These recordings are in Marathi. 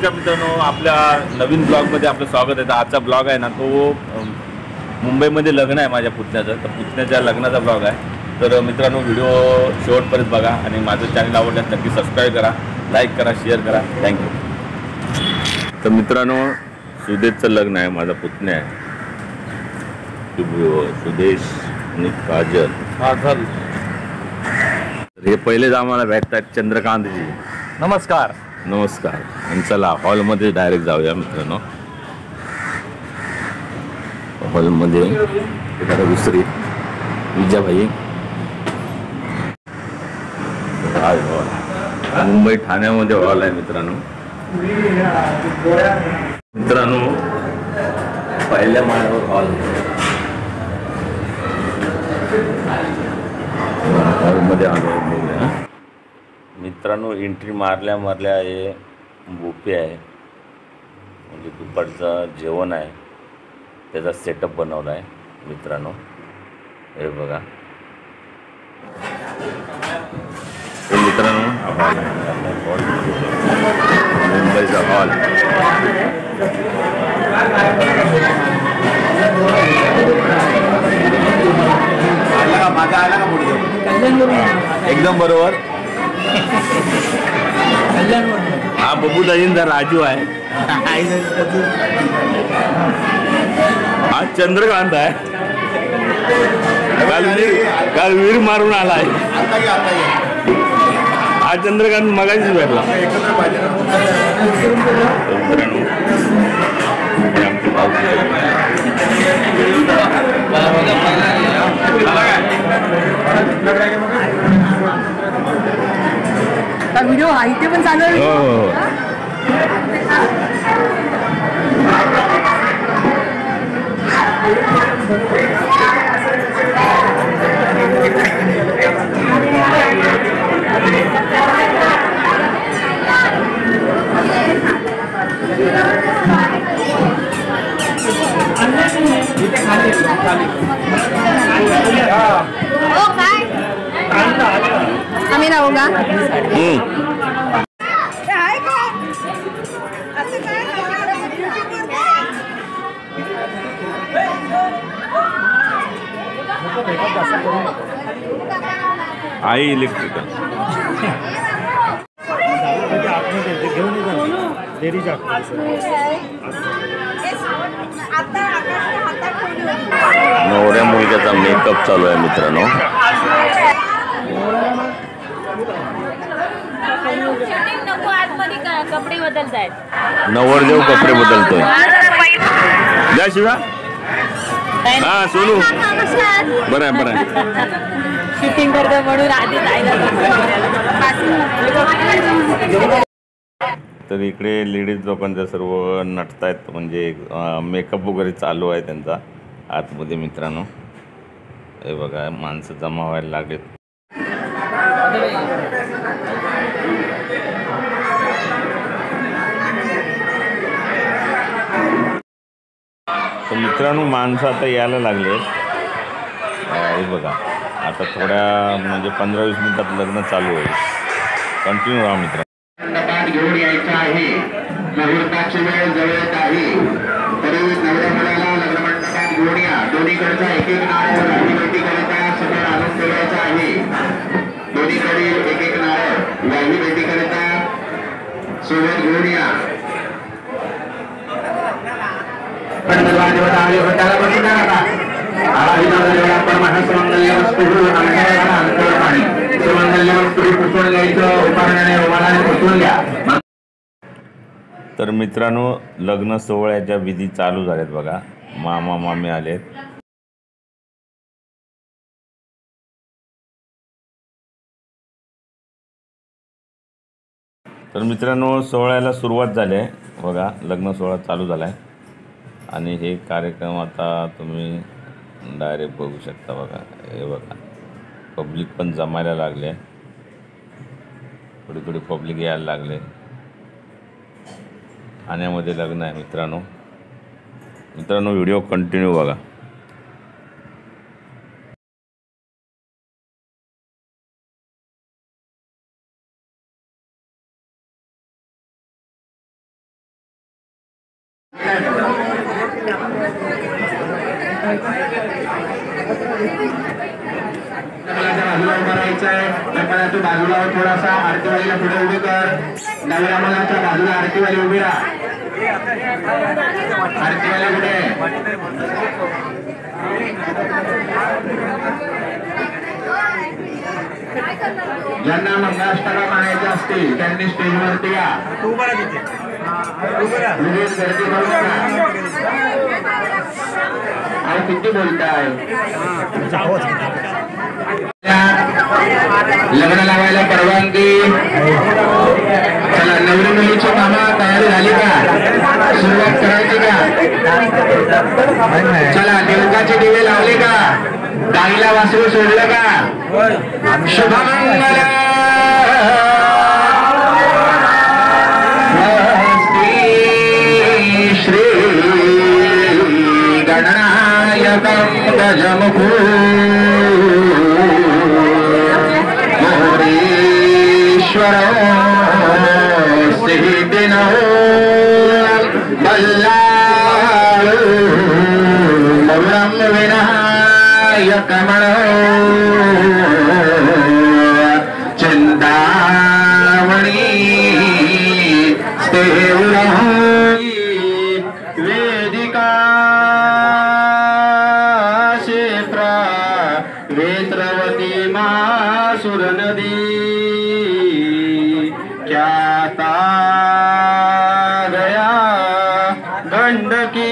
नमस्कार मित्रांनो, आपल्या नवीन ब्लॉगमध्ये आपलं स्वागत आहे. आजचा ब्लॉग आहे ना तो मुंबईमध्ये लग्न आहे माझ्या पुतण्याचं, तर पुतण्याच्या लग्नाचा ब्लॉग आहे. तर मित्रांनो व्हिडिओ शेवटपर्यंत बघा आणि माझं चॅनल आवडल्यास नक्की सबस्क्राईब करा, लाईक करा, शेअर करा. थँक्यू. तर मित्रांनो सुदेशचं लग्न आहे, माझा पुतण्या आहे सुदेश आणि काजल. हे पहिलेच आम्हाला भेटतात चंद्रकांतजी. नमस्कार. नमस्कार. आणि चला हॉलमध्ये डायरेक्ट जाऊया मित्रांनो. हॉलमध्ये एखादा दुसरी विजयाभाई हॉल, मुंबई ठाण्यामध्ये हॉल आहे मित्रांनो. पहिल्या माळ्यावर हॉल. हॉलमध्ये आलो मित्रांनो. एंट्री मारल्या हे बुफे आहे, म्हणजे दुपारचं जेवण आहे, त्याचा सेटअप बनवला आहे मित्रांनो. हे बघा हे मित्रांनो हॉल आहे, मुंबईचा हॉल. माझा आला का पुढे एकदम बरोबर. हा बबू दाजींचा राजू आहे, हा चंद्रकांत आहे. काल वीर मारून आला आहे. हा चंद्रकांत मगाशीच भेटला. व्हिडिओ हा इथे पण चालू आहे. हो आम्ही राहू का? आई इलेक्ट्रिकल नवऱ्या मुलग्याचा मेकअप चालू आहे मित्रांनो. कपडे बदलतायत. नवरदेव कपडे बदलतोय. जा शिवा. हा सोनू बरं आहे. शूटिंग करतो म्हणून आधी तर इकडे लेडीज लोकांचा सर्व नटतायत, म्हणजे मेकअप वगैरे चालू आहे त्यांचा आतमध्ये मित्रांनो. हे बघा माणसं जमा व्हायला लागलेत. तर मित्रांनो माणसं आता यायला लागले. हे बघा आता थोड्या म्हणजे 15-20 मिनिटात लग्न चालू होईल. कंटिन्यू राहा मित्रांनो. घेऊन यायचा आहे. मुहूर्ताची वेळ जवळ येत आहे, तरी नवऱ्या मुलाला लग्न मंडपात घेऊन या. दोन्हीकडचा एक नारळ वाहिनीकरिता समोर आणून ठेवायचा आहे. दोन्हीकडील एक नारळ वाहिनीकरिता सोबत घेऊन या. तर मित्रांनो लग्न सोहळ्याच्या विधी चालू झाल्यात बघा. मामा मामी आलेत. तर मित्रांनो सोहळ्याला सुरुवात झाली आहे बघा. लग्न सोहळा चालू झाला आहे आणि हे कार्यक्रम आता तुम्ही डायरेक्ट बघू शकता बघा. हे बघा पब्लिक पण जमायला लागले, थोडी पब्लिक यायला लागले. ठाण्यामध्ये लग्न आहे मित्रांनो. व्हिडिओ कंटिन्यू बघा. बाजूला उभा राहायचं आहे. लग्नाला तू बाजूला हो थोडासा. आरतीवालीला पुढे उभे कर. नवऱ्या मुलाच्या बाजूला आरतीवाली उभी राहा. आरतीवाली पुढे. ज्यांना मंगळाष्टका म्हणायचे असतील त्यांनी स्टेजवरती या. लगेच गर्दी करू नका. अहो किती बोलताय. लग्न लावायला परवानगी. चला नवरी मुलीची कामं तयारी झाली का? सुरुवात करायची का? चला देवकाचे दिवे लावले का? गाईला वासरू सोडलं का? शुभमंगल श्री गणनायकं गजमुखो सिद्धिनो बल्लाळु मौरं विनायकमणो चिन्तामणि वेदिका क्षेत्रा वेत्रवती मासुर नदी क्या गया गंडकी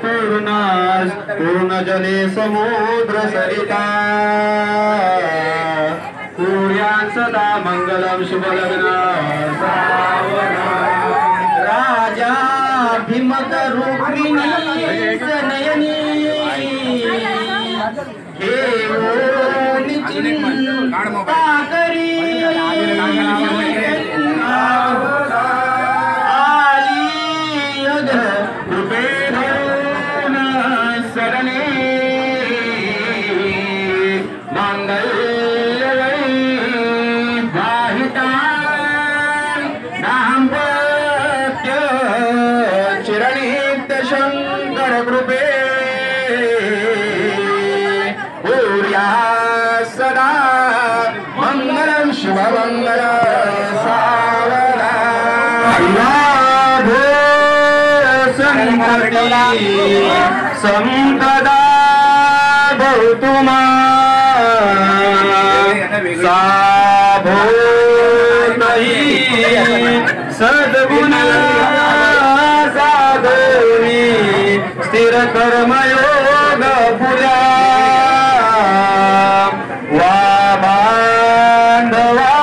पूर्ण जले समुद्र सरिता सूर्यां सदा मंगलम शुभ लग्न राजा भीमत रुक्मिणी नयनी हे चिंता करी शंकर कृपे सदा मंगलम शुभमंगल सावरा संपदा भवतु साभूतहि सद्गुण साधोनी स्थिर कर्मयोग फुला वा बांधवा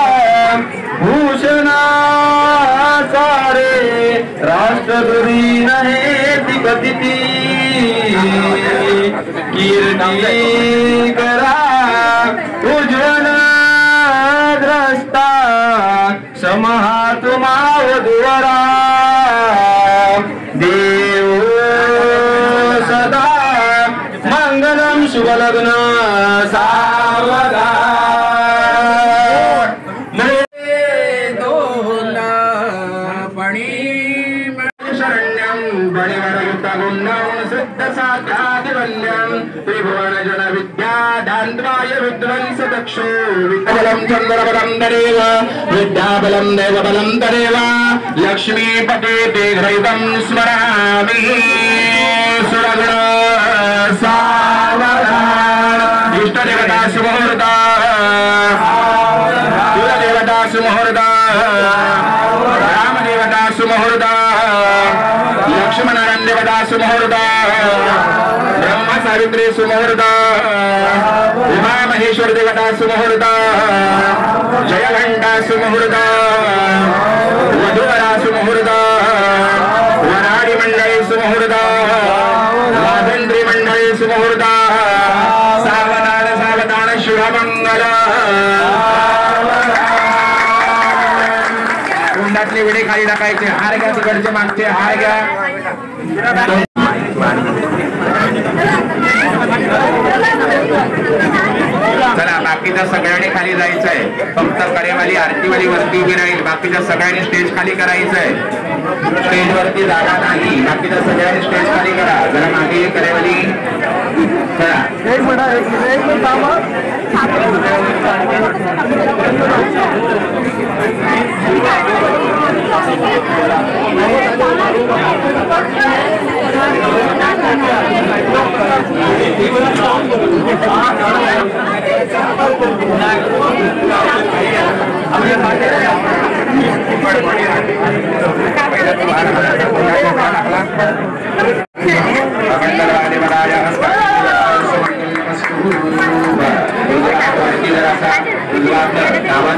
भूषणा सारे राष्ट्रगुरी नहे तिपतिती कीर्ती करा उज्ज्वल द्रष्टा समहात्मा वधुवरा देव सदा मंगलम शुभ लग्न सावधा शरण्यं बलिवरयुक्तगुण्डं सिद्धसाध्यादिवल्यं त्रिभुवनजन विद्यादान्वाय विध्वंस दक्षो विद्याबलं चन्द्रबलं तदेव विद्याबलं देवबलं तदेव लक्ष्मीपते ते घ्रैवं स्मरामि सुरगुण सावधान इष्टदेवता सुमुहूर्ता कुलदेवता सुमुहूर्ता रामदेवता सुमुहूर्ता लक्ष्मणानंद देवता सुमुहूर्ता ब्रह्म सावित्री सुमुहूर्ता उमा महेश्वर देवता सुमुहूर्ता जयघंटा सुमुहूर्ता वधूवरा सुमुहूर्ता वराडी मंडळी सुमुहूर्ता माधंद्री मंडळी सुमुहूर्ता सावधान सावधान शुभमंगल कुंडातले विडे खाली टाकायचे हार घ्या तिकडचे मागचे हार घ्या चला बाकीच्या सगळ्यांनी खाली जायचंय फक्त करेवाली आरतीवाली वरती उभी राहील बाकीच्या सगळ्यांनी स्टेज खाली करायचंय स्टेज वरती जागा नाही बाकीच्या सगळ्या सगळ्यांनी स्टेज खाली करा, जरा मागे करेवाली चला. एक मिनिट थांबा.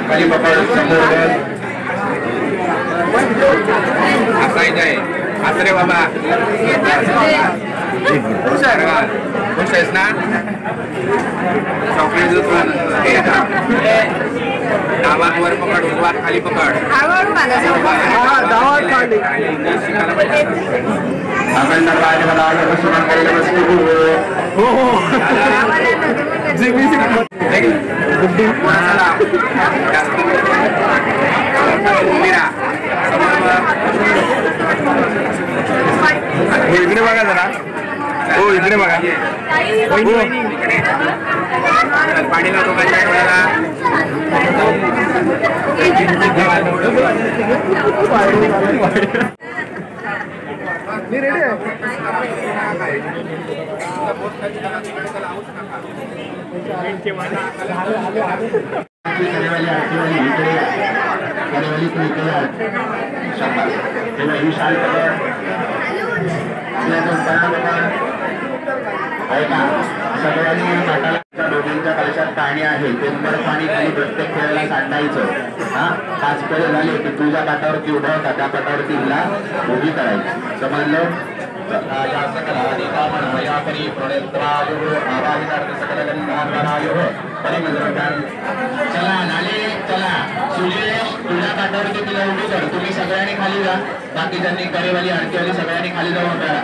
खाली पकड असायचंय असरे बाबा खुश आहेस ना डावात वर पकड उजवात खाली पकड इकडे बघा जरा. हो इकडे बघा. पाणी लागतो माझ्या डोळ्याला. सगळ्यांनी दोघींच्या कलशात पाणी आहे ते पाणी खाली प्रत्येक खेळायला सांडायचं. हा 5 पेळे झाले की तुझ्या काठावरती उभा होता त्या काठावरती हिला उभी करायची. समजलं. चला नाले चला. सुरेश तुझ्या काठावरती तिला उभी कर. तुम्ही सगळ्यांनी खाली जा. बाकीच्यांनी करेवाली आणखीवाली सगळ्यांनी खाली जाऊन करा.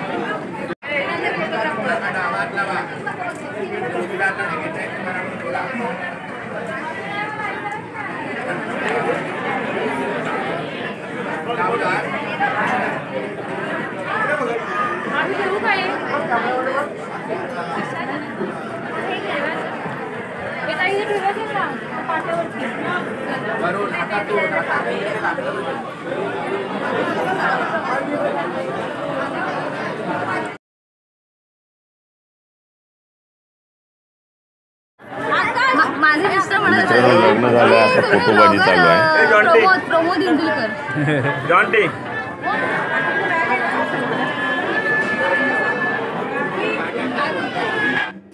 माझे मिस्टर म्हणत लग्न झालं आता फोटोबाजी चालू आहे. प्रमोद इंदुलकर. जॉन्टी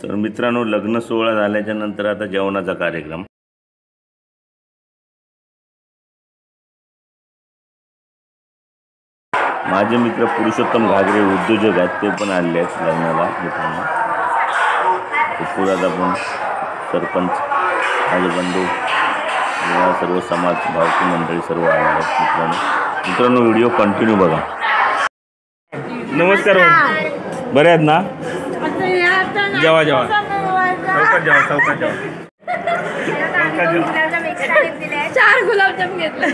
तर मित्रांनो लग्न सोहळा झाल्याच्या नंतर आता जेवणाचा कार्यक्रम. माझे मित्र पुरुषोत्तम घागरे उद्योजक आहेत ते पण आले आहेत लग्नाला. मित्रांनो दादा पण सरपंच माझे बंधू सर्व समाज भावकी मंडळी सर्व आले आहेत. मित्रांनो व्हिडिओ कंटिन्यू बघा. नमस्कार. बरे आहेत ना. जेवा जेवा चौकात जेवा चौकात जेवा. 4 गुलाबजाम घेतले.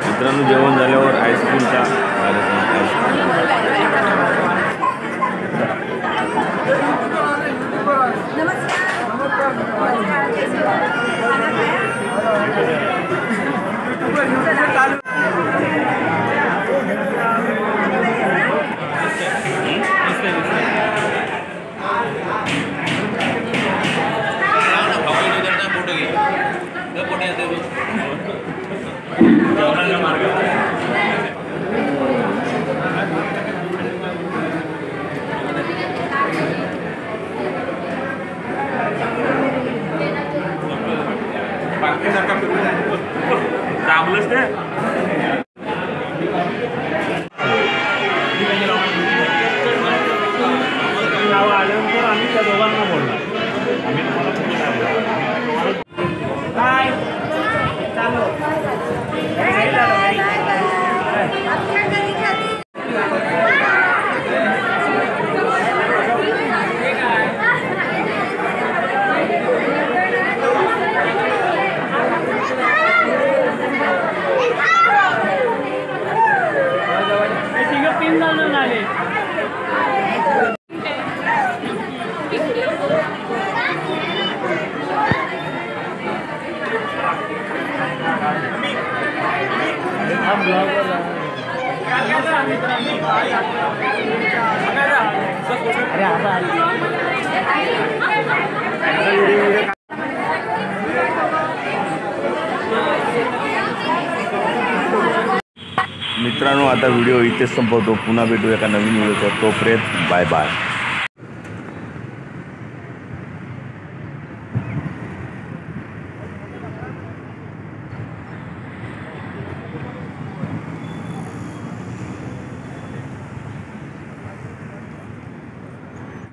मित्रांनो जेवण झाल्यावर आईस्क्रीमचा दाबलंच ते. आल्यानंतर आम्ही त्या दोघांना बोलणार. आम्ही मित्रांनो, आता व्हिडिओ इथेच संपवतो. पुन्हा भेटू एका नवीन व्हिडिओचा. तोपर्यंत बाय बाय.